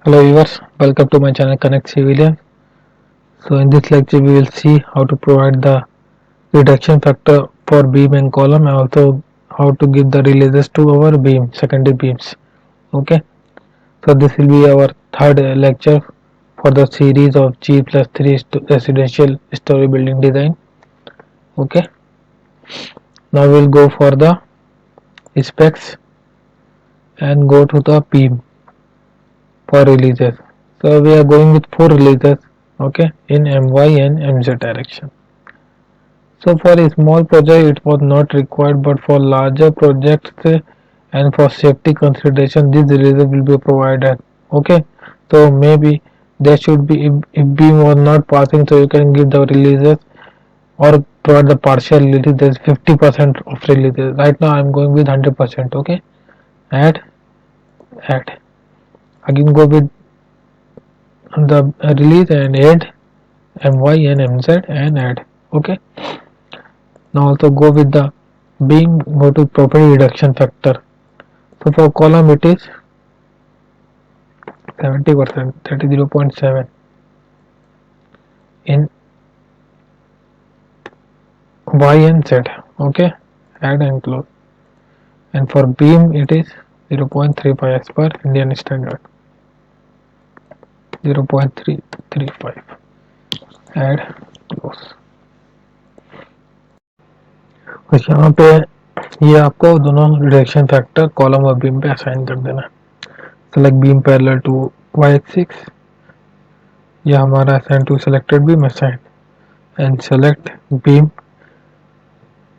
Hello viewers, welcome to my channel Connect Civilian. So in this lecture we will see how to provide the reduction factor for beam and column and also how to give the releases to our beam, secondary beams. Okay, so this will be our third lecture for the series of G+3 residential story building design. Okay, now we'll go for the specs and go to the beam for releases. So we are going with 4 releases, okay, in MY and MZ direction. So for a small project it was not required, but for larger projects and for safety consideration these releases will be provided. Okay, so maybe there should be, if beam was not passing, so you can give the releases or provide the partial release. There is 50% of releases. Right now I am going with 100%. Okay, add, add. Again go with the release and add MY and MZ and add. Okay, now also go with the beam, go to property reduction factor. So for column it is 70%, that is 0.7 in Y and Z. Okay, add and close. And for beam it is 0.35 as per Indian standard. 0.335, add, close. और यहाँ पे ये आपको दोनों reduction factor column और beam पे assign कर देना. Select beam parallel to y axis, यह हमारा assign to selected beam assign and select beam.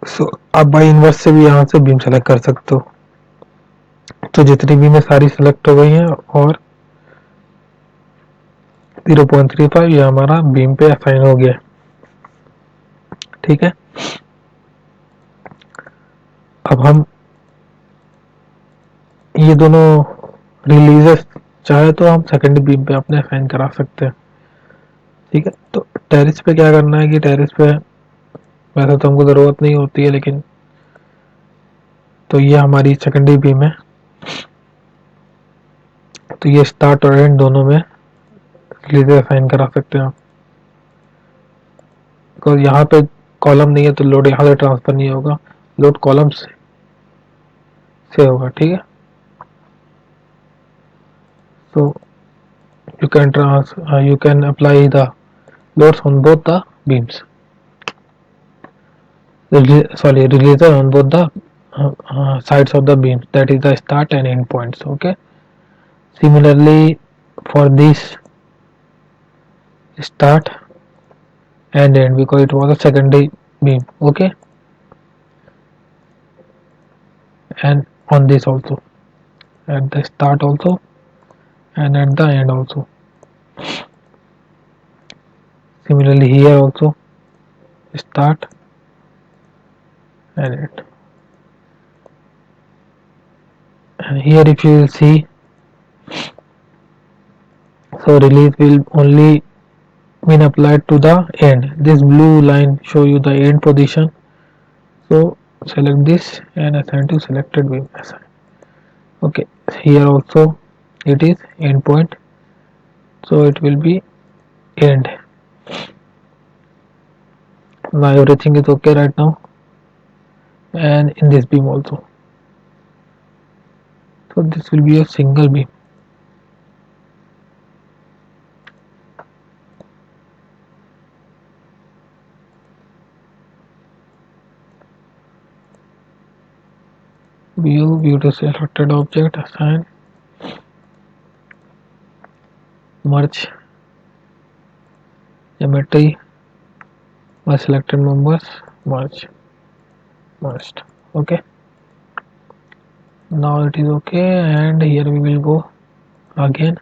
So आप बाई इनवर्स से भी यहाँ से बीम सेलेक्ट कर सकते हो. तो जितनी बीमें सारी सेलेक्ट हो गई हैं और 0.35 ये हमारा बीम पे असाइन हो गया. ठीक है, अब हम ये दोनों रिलीजेस चाहे तो हम सेकेंडरी बीम पे अपने असाइन करा सकते हैं. ठीक है, तो टेरिस पे क्या करना है कि टेरिस पे वैसे तो हमको ज़रूरत नहीं होती है, लेकिन तो ये हमारी सेकेंडरी बीम है. तो ये स्टार्ट और एंड दोनों में रिलीजेस असाइन करा सकते हैं आप. बिकॉज यहाँ पे कॉलम नहीं है तो लोड यहाँ से ट्रांसफर नहीं होगा, लोड कॉलम से होगा. ठीक है, so you can apply the loads on both the beams, releaser on both the sides of the beam, that is the start and end points. Okay, similarly for this start and end, because it was a secondary beam. Okay, and on this also, at the start also and at the end also. Similarly here also, start and end. And here if you will see, so release will only been applied to the end. This blue line show you the end position. So select this and assign to selected beam assign. Okay, here also it is end point, so it will be end. Now everything is okay right now, and in this beam also. So this will be a single beam. View to selected object, assign, merge geometry by selected members, merged. Okay, now it is okay, and here we will go again,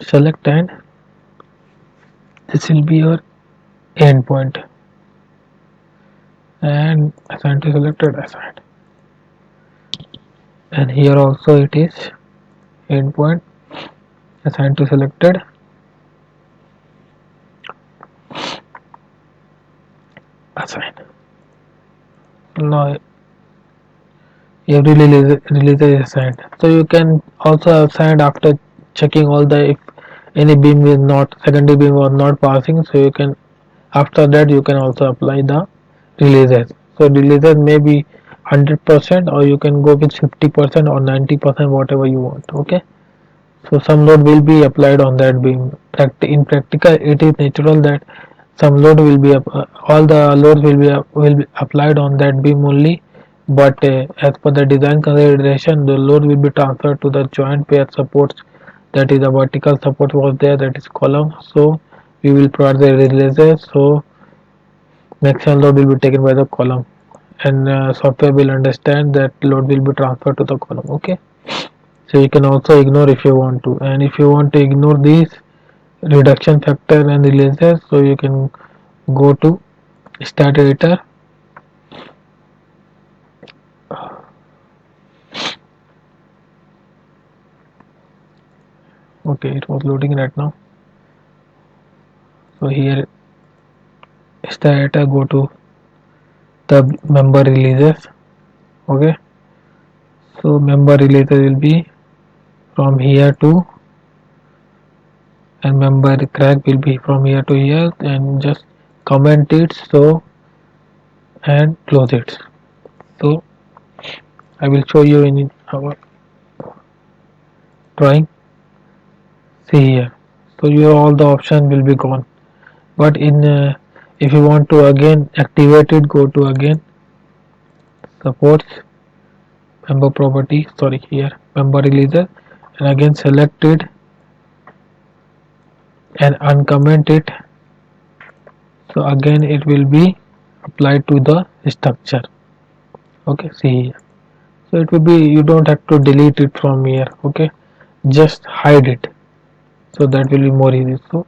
select, and this will be your end point, and assign to selected, assigned. And here also it is end point, assigned to selected, assigned. Now every release is assigned, so you can also assign after checking all the if any beam is not secondary beam was not passing, so you can after that you can also apply the releases. So releases may be 100% or you can go with 50% or 90%, whatever you want. Okay, so some load will be applied on that beam. In practical, it is natural that some load will be all the loads will be applied on that beam only. But as per the design consideration, the load will be transferred to the joint pair supports. That is the vertical support was there. That is column. So we will provide the releases. So maximum load will be taken by the column, and software will understand that load will be transferred to the column. Okay, so you can also ignore if you want to, and if you want to ignore these reduction factor and releases, so you can go to start editor. Okay, it was loading right now. So here start editor, go to the member releases. Okay, so member releases will be from here to, and member crack will be from here to here, and just comment it so and close it. So I will show you in our drawing. See here, so your all the option will be gone. But in if you want to again activate it, go to again supports, member property, sorry, here member releaser, and again select it and uncomment it. So again it will be applied to the structure. Okay, see here, so it will be, you don't have to delete it from here. Okay, just hide it, so that will be more easy. So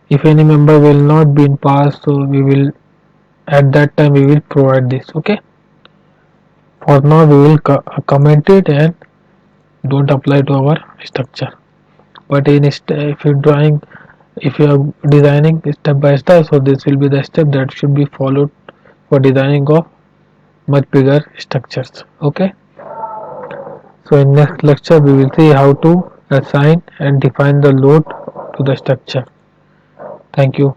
if any member will not be in pass, so we will at that time we will provide this. Okay, for now we will comment it and don't apply to our structure. But if you're drawing, if you are designing step by step, so this will be the step that should be followed for designing of much bigger structures. Okay, so in next lecture we will see how to assign and define the load to the structure. Thank you.